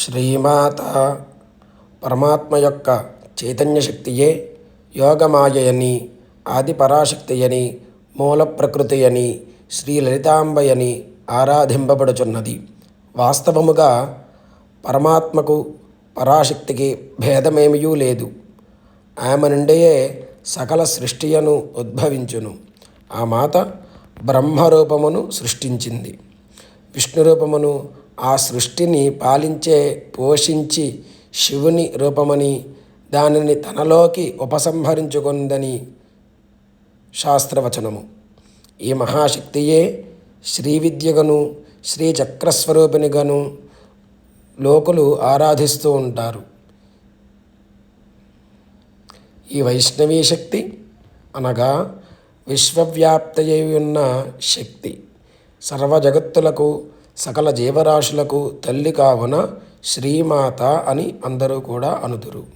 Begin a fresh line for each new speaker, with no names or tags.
శ్రీమాత పరమాత్మ యొక్క చైతన్య శక్తియే యోగమాయని, ఆది పరాశక్తియని, మూల ప్రకృతి అని, శ్రీ లలితాంబయని ఆరాధింపబడుచున్నది. వాస్తవముగా పరమాత్మకు పరాశక్తికి భేదమేమియూ లేదు. ఆమె నుండియే సకల సృష్టియను ఉద్భవించును. ఆ మాత బ్రహ్మరూపమును సృష్టించింది. విష్ణు రూపమును ఆ సృష్టిని పాలించే పోషించి శివుని రూపమని, దానిని తనలోకి ఉపసంహరించుకుందని శాస్త్రవచనము. ఈ మహాశక్తియే శ్రీవిద్యగను, శ్రీచక్రస్వరూపిణిగను లోకులు ఆరాధిస్తూ ఉంటారు. ఈ వైష్ణవీ శక్తి అనగా విశ్వవ్యాప్తయై ఉన్న శక్తి. సర్వజగత్తులకు, సకల జీవరాశులకు తల్లి కావున శ్రీమాత అని అందరూ కూడా అనుదురు.